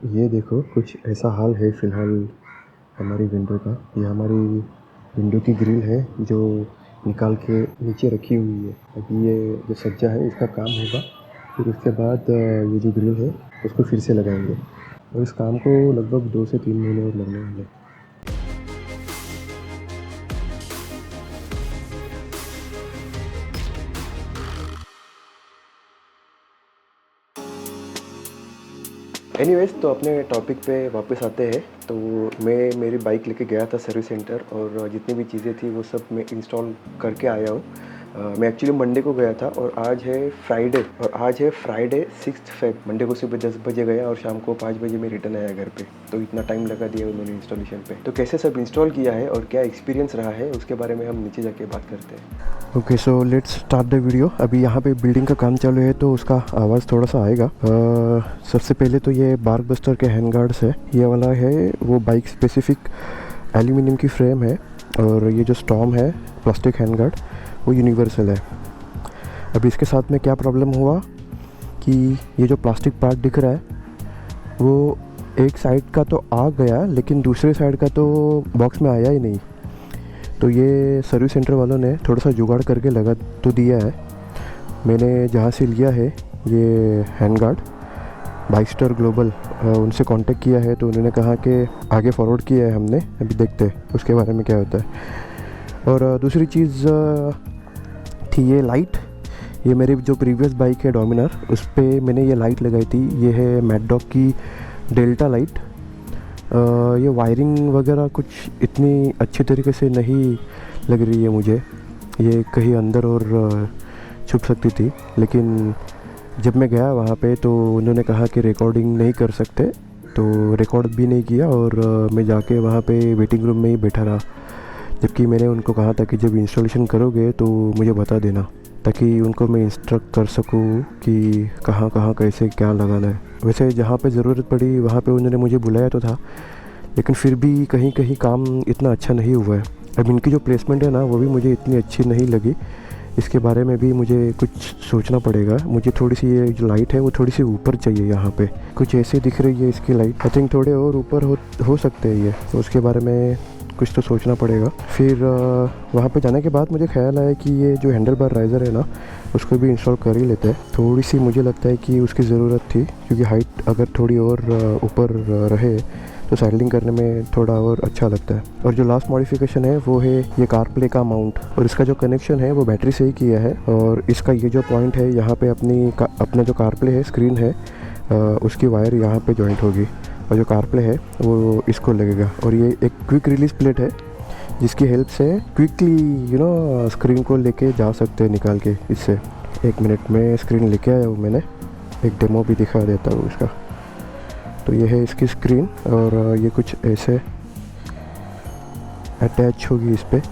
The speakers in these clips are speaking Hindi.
ये देखो कुछ ऐसा हाल है फ़िलहाल हमारी विंडो का। ये हमारी विंडो की ग्रिल है जो निकाल के नीचे रखी हुई है। अभी ये जो सज्जा है इसका काम होगा, फिर उसके बाद ये जो ग्रिल है उसको फिर से लगाएंगे और इस काम को लगभग 2 से 3 महीने और लगने वाले हैं। एनीवेज, तो अपने टॉपिक पे वापस आते हैं। तो मैं मेरी बाइक लेके गया था सर्विस सेंटर और जितनी भी चीज़ें थी वो सब मैं इंस्टॉल करके आया हूँ। मैं एक्चुअली मंडे को गया था और आज है फ्राइडे 6 फेब। मंडे को सुबह 10 बजे गया और शाम को 5 बजे मैं रिटर्न आया घर पे। तो इतना टाइम लगा दिया उन्होंने इंस्टॉलेशन पे। तो कैसे सब इंस्टॉल किया है और क्या एक्सपीरियंस रहा है उसके बारे में हम नीचे जाके बात करते हैं। Okay, so let's start the video. अभी यहाँ पे बिल्डिंग का काम चालू है तो उसका आवाज़ थोड़ा सा आएगा। सबसे पहले तो ये बार्क बस्टर के हैंड गार्ड्स है। ये वाला है वो बाइक स्पेसिफिक एल्यूमिनियम की फ्रेम है और ये जो स्टॉर्म है प्लास्टिक हैंड गार्ड वो यूनिवर्सल है। अभी इसके साथ में क्या प्रॉब्लम हुआ कि ये जो प्लास्टिक पार्ट दिख रहा है वो एक साइड का तो आ गया लेकिन दूसरे साइड का तो बॉक्स में आया ही नहीं। तो ये सर्विस सेंटर वालों ने थोड़ा सा जुगाड़ करके लगा तो दिया है। मैंने जहाँ से लिया है ये हैंड गार्ड बाइकस्टर ग्लोबल, उनसे कांटेक्ट किया है तो उन्होंने कहा कि आगे फॉरवर्ड किया है हमने, अभी देखते हैं उसके बारे में क्या होता है। और दूसरी चीज़ थी ये लाइट। ये मेरी जो प्रीवियस बाइक है डोमिनार उस पर मैंने ये लाइट लगाई थी। ये है मैड डॉग की डेल्टा लाइट। ये वायरिंग वगैरह कुछ इतनी अच्छी तरीके से नहीं लग रही है मुझे, ये कहीं अंदर और छुप सकती थी। लेकिन जब मैं गया वहाँ पे तो उन्होंने कहा कि रिकॉर्डिंग नहीं कर सकते, तो रिकॉर्ड भी नहीं किया और मैं जाके वहाँ पे वेटिंग रूम में ही बैठा रहा। जबकि मैंने उनको कहा था कि जब इंस्टॉलेशन करोगे तो मुझे बता देना ताकि उनको मैं इंस्ट्रक्ट कर सकूँ कि कहाँ कहाँ कैसे क्या लगाना है। वैसे जहाँ पे ज़रूरत पड़ी वहाँ पे उन्होंने मुझे बुलाया तो था, लेकिन फिर भी कहीं कहीं काम इतना अच्छा नहीं हुआ है। अब इनकी जो प्लेसमेंट है ना वो भी मुझे इतनी अच्छी नहीं लगी। इसके बारे में भी मुझे कुछ सोचना पड़ेगा। मुझे थोड़ी सी ये जो लाइट है वो थोड़ी सी ऊपर चाहिए। यहाँ पे कुछ ऐसे दिख रही है इसकी लाइट। आई थिंक थोड़े और ऊपर हो सकते हैं ये, तो उसके बारे में कुछ तो सोचना पड़ेगा। फिर वहाँ पे जाने के बाद मुझे ख्याल आया कि ये जो हैंडल बार राइज़र है ना उसको भी इंस्टॉल कर ही लेते हैं। थोड़ी सी मुझे लगता है कि उसकी ज़रूरत थी, क्योंकि हाइट अगर थोड़ी और ऊपर रहे तो साइडलिंग करने में थोड़ा और अच्छा लगता है। और जो लास्ट मॉडिफिकेशन है वो है ये कार प्ले का माउंट, और इसका जो कनेक्शन है वो बैटरी से ही किया है। और इसका ये जो पॉइंट है यहाँ पे अपना जो कार प्ले है स्क्रीन है उसकी वायर यहाँ पे जॉइंट होगी और जो कार प्ले है वो इसको लगेगा। और ये एक क्विक रिलीज प्लेट है जिसकी हेल्प से क्विकली स्क्रीन को लेके जा सकते हैं निकाल के इससे। 1 मिनट में स्क्रीन लेके आया हूँ मैंने, एक डेमो भी दिखा देता हूँ इसका। तो ये है इसकी स्क्रीन और ये कुछ ऐसे अटैच होगी इस पर।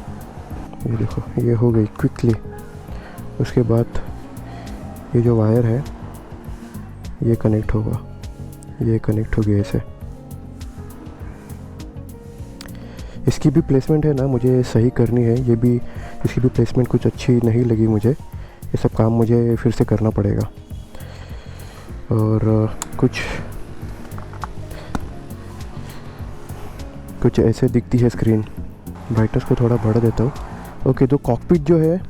ये देखो ये हो गई क्विकली। उसके बाद ये जो वायर है ये कनेक्ट होगा, ये कनेक्ट होगी ऐसे। इसकी भी प्लेसमेंट है ना मुझे सही करनी है, ये भी इसकी भी प्लेसमेंट कुछ अच्छी नहीं लगी मुझे। ये सब काम मुझे फिर से करना पड़ेगा। और कुछ ऐसे दिखती है स्क्रीन। ब्राइटनेस को थोड़ा बढ़ा देता हूँ। ओके, तो कॉकपिट जो है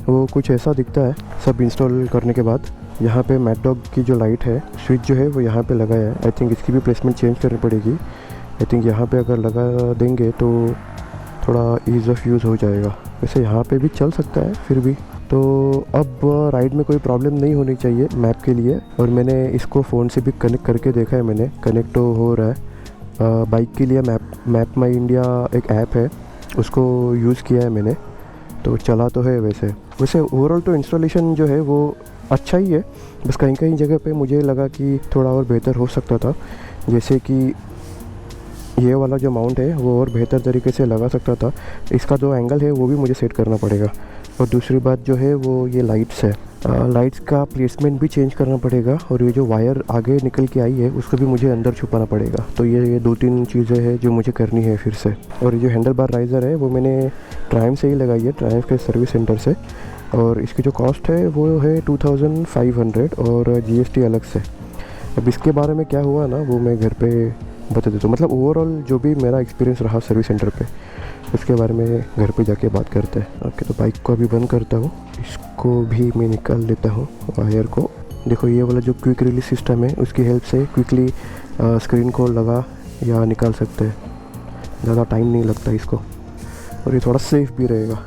वो कुछ ऐसा दिखता है सब इंस्टॉल करने के बाद। यहाँ पे मैड डॉग की जो लाइट है स्विच जो है वो यहाँ पे लगाया है। आई थिंक इसकी भी प्लेसमेंट चेंज करनी पड़ेगी। आई थिंक यहाँ पे अगर लगा देंगे तो थोड़ा ईज़ ऑफ यूज़ हो जाएगा। वैसे यहाँ पे भी चल सकता है फिर भी। तो अब राइड में कोई प्रॉब्लम नहीं होनी चाहिए मैप के लिए। और मैंने इसको फ़ोन से भी कनेक्ट करके देखा है, मैंने कनेक्ट तो हो रहा है। बाइक के लिए मैप माई इंडिया एक ऐप है उसको यूज़ किया है मैंने, तो चला तो है। वैसे ओवरऑल तो इंस्टॉलेशन जो है वो अच्छा ही है, बस कहीं कहीं जगह पे मुझे लगा कि थोड़ा और बेहतर हो सकता था। जैसे कि ये वाला जो माउंट है वो और बेहतर तरीके से लगा सकता था। इसका जो एंगल है वो भी मुझे सेट करना पड़ेगा। और दूसरी बात जो है वो ये लाइट्स है, लाइट्स का प्लेसमेंट भी चेंज करना पड़ेगा। और ये जो वायर आगे निकल के आई है उसको भी मुझे अंदर छुपाना पड़ेगा। तो ये 2-3 चीज़ें हैं जो मुझे करनी है फिर से। और ये जो हैंडल बार राइज़र है वो मैंने ट्रायम्फ से ही लगाई है, ट्रायम्फ के सर्विस सेंटर से। और इसकी जो कॉस्ट है वो है 2500 और GST अलग से। अब इसके बारे में क्या हुआ ना वो मैं घर पे बता देता हूँ। मतलब ओवरऑल जो भी मेरा एक्सपीरियंस रहा सर्विस सेंटर पे, उसके बारे में घर पे जाके बात करते हैं। ओके, तो बाइक को अभी बंद करता हूँ, इसको भी मैं निकाल लेता हूँ वायर को। देखो ये वाला जो क्विक रिलीज सिस्टम है उसकी हेल्प से क्विकली स्क्रीन को लगा या निकाल सकते हैं, ज़्यादा टाइम नहीं लगता इसको, और ये थोड़ा सेफ़ भी रहेगा।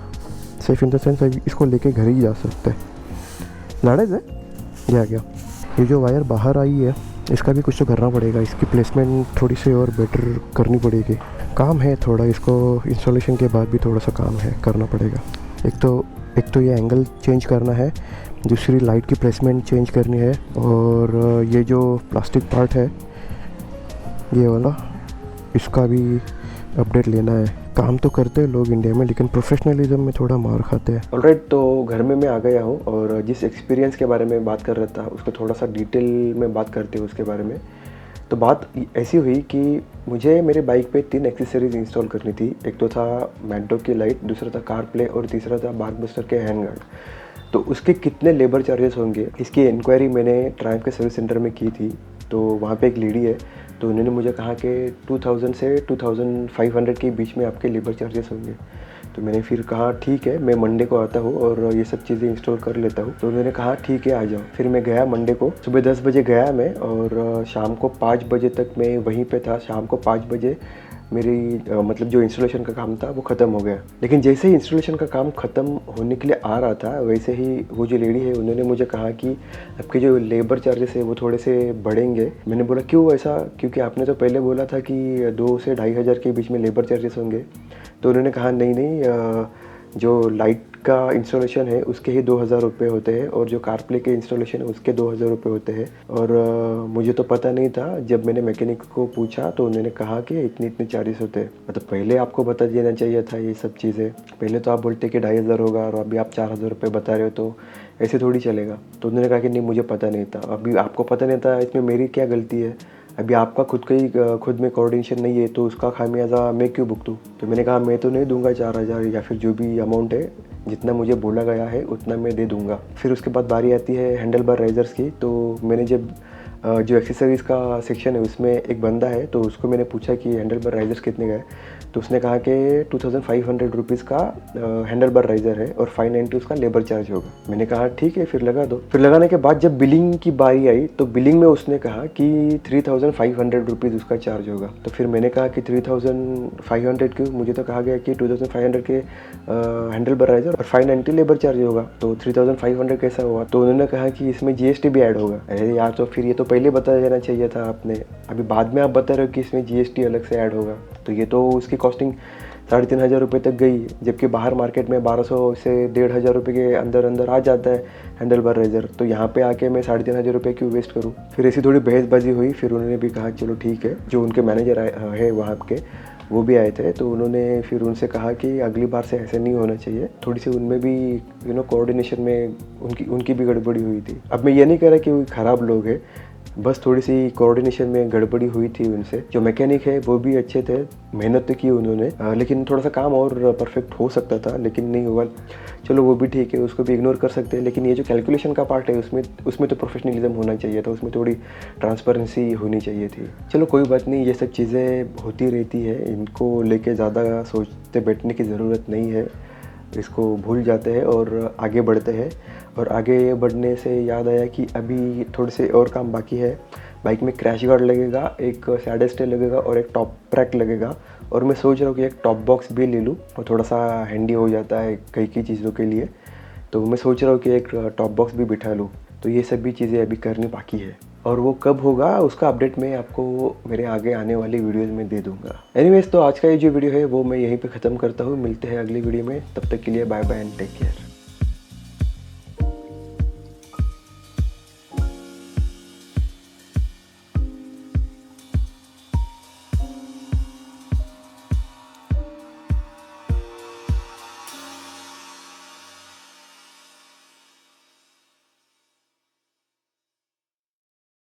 सेफ़ इन द सेंस इसको लेके घर ही जा सकते हैं। लड़ाई है गया ये जो वायर बाहर आई है इसका भी कुछ तो करना पड़ेगा, इसकी प्लेसमेंट थोड़ी सी और बेटर करनी पड़ेगी। काम है थोड़ा, इसको इंस्टॉलेशन के बाद भी थोड़ा सा काम है, करना पड़ेगा। एक तो ये एंगल चेंज करना है, दूसरी लाइट की प्लेसमेंट चेंज करनी है, और ये जो प्लास्टिक पार्ट है ये वाला, इसका भी अपडेट लेना है। काम तो करते हैं लोग इंडिया में, लेकिन प्रोफेशनलिज्म में थोड़ा मार खाते हैं। ऑलराइट, तो घर में मैं आ गया हूँ और जिस एक्सपीरियंस के बारे में बात कर रहा था उसको थोड़ा सा डिटेल में बात करते हैं उसके बारे में। तो बात ऐसी हुई कि मुझे मेरे बाइक पे 3 एक्सेसरीज इंस्टॉल करनी थी। एक तो था मैंटो की लाइट, दूसरा था कार प्ले और तीसरा था बार्कबस्टर के हैंड गार्ड। तो उसके कितने लेबर चार्जेस होंगे इसकी इंक्वायरी मैंने ट्रायम्फ के सर्विस सेंटर में की थी। तो वहाँ पे एक लेडी है, तो उन्होंने मुझे कहा कि 2000 से 2500 के बीच में आपके लेबर चार्जेस होंगे। तो मैंने फिर कहा ठीक है, मैं मंडे को आता हूँ और ये सब चीज़ें इंस्टॉल कर लेता हूँ। तो उन्होंने कहा ठीक है आ जाओ। फिर मैं गया मंडे को, सुबह 10 बजे गया मैं, और शाम को 5 बजे तक मैं वहीं पे था। शाम को 5 बजे मेरी मतलब जो इंस्टॉलेशन का काम था वो ख़त्म हो गया। लेकिन जैसे ही इंस्टॉलेशन का काम ख़त्म होने के लिए आ रहा था, वैसे ही वो जो लेडी है उन्होंने मुझे कहा कि आपके जो लेबर चार्जेस है वो थोड़े से बढ़ेंगे। मैंने बोला क्यों ऐसा, क्योंकि आपने तो पहले बोला था कि 2 से 2500 के बीच में लेबर चार्जेस होंगे। तो उन्होंने कहा नहीं, जो लाइट का इंस्टॉलेशन है उसके ही 2000 रुपये होते हैं, और जो कार प्ले के इंस्टॉलेशन है उसके 2000 रुपये होते हैं। और मुझे तो पता नहीं था। जब मैंने मैकेनिक को पूछा तो उन्होंने कहा कि इतने चार्जेस होते हैं। मतलब पहले आपको बता देना चाहिए था ये सब चीज़ें। पहले तो आप बोलते कि 2500 होगा और अभी आप 4000 रुपये बता रहे हो, तो ऐसे थोड़ी चलेगा। तो उन्होंने कहा कि नहीं मुझे पता नहीं था। अभी आपको पता नहीं था, इसमें मेरी क्या गलती है? अभी आपका खुद में कोऑर्डिनेशन नहीं है, तो उसका खामियाजा मैं क्यों भुगतूँ? तो मैंने कहा मैं तो नहीं दूंगा 4000, या फिर जो भी अमाउंट है जितना मुझे बोला गया है उतना मैं दे दूंगा। फिर उसके बाद बारी आती है हैंडल बार राइजर्स की। तो मैंने जब जो एक्सेसरीज़ का सेक्शन है उसमें एक बंदा है, तो उसको मैंने पूछा कि हैंडल बार राइजर्स कितने का है। तो उसने कहा कि 2500 रुपीज़ का हैंडल बार राइजर है और 590 उसका लेबर चार्ज होगा। मैंने कहा ठीक है फिर लगा दो। फिर लगाने के बाद जब बिलिंग की बारी आई तो बिलिंग में उसने कहा कि 3500 रुपीज़ उसका चार्ज होगा। तो फिर मैंने कहा कि 3500 क्यों? मुझे तो कहा गया कि 2500 के हैंडल बार राइजर और 590 लेबर चार्ज होगा, तो 3500 कैसा हुआ? तो उन्होंने कहा कि इसमें GST भी ऐड होगा। अरे यार, तो फिर ये तो पहले बता देना चाहिए था आपने। अभी बाद में आप बता रहे हो कि इसमें GST अलग से ऐड होगा। तो ये तो उसकी कॉस्टिंग 3500 रुपये तक गई, जबकि बाहर मार्केट में 1200 से 1500 रुपये के अंदर आ जाता है हैंडल बार राइजर। तो यहाँ पे आके मैं 3500 रुपये क्यों वेस्ट करूँ? फिर ऐसी थोड़ी बहसबाजी हुई। फिर उन्होंने भी कहा चलो ठीक है। जो उनके मैनेजर है वहाँ के, वो भी आए थे। तो उन्होंने फिर उनसे कहा कि अगली बार से ऐसे नहीं होना चाहिए। थोड़ी सी उनमें भी कोऑर्डिनेशन में उनकी भी गड़बड़ी हुई थी। अब मैं ये नहीं कह रहा कि वो ख़राब लोग हैं, बस थोड़ी सी कोऑर्डिनेशन में गड़बड़ी हुई थी उनसे। जो मैकेनिक है वो भी अच्छे थे, मेहनत तो की उन्होंने, लेकिन थोड़ा सा काम और परफेक्ट हो सकता था, लेकिन नहीं हुआ। चलो वो भी ठीक है, उसको भी इग्नोर कर सकते हैं। लेकिन ये जो कैलकुलेशन का पार्ट है उसमें तो प्रोफेशनलिज्म होना चाहिए था, उसमें थोड़ी ट्रांसपेरेंसी होनी चाहिए थी। चलो कोई बात नहीं, ये सब चीज़ें होती रहती है, इनको लेके ज़्यादा सोचते बैठने की ज़रूरत नहीं है। इसको भूल जाते हैं और आगे बढ़ते हैं। और आगे बढ़ने से याद आया कि अभी थोड़े से और काम बाकी है। बाइक में क्रैश गार्ड लगेगा, एक सैडल स्टे लगेगा और एक टॉप रैक लगेगा। और मैं सोच रहा हूँ कि एक टॉप बॉक्स भी ले लूँ, और थोड़ा सा हैंडी हो जाता है कई चीज़ों के लिए। तो मैं सोच रहा हूँ कि एक टॉप बॉक्स भी बिठा लूँ। तो ये सब भी चीज़ें अभी करनी बाकी है, और वो कब होगा उसका अपडेट मैं आपको मेरे आगे आने वाली वीडियोज़ में दे दूँगा। एनीवेज, तो आज का ये जो वीडियो है वो मैं यहीं पे ख़त्म करता हूँ। मिलते हैं अगली वीडियो में, तब तक के लिए bye bye and take care.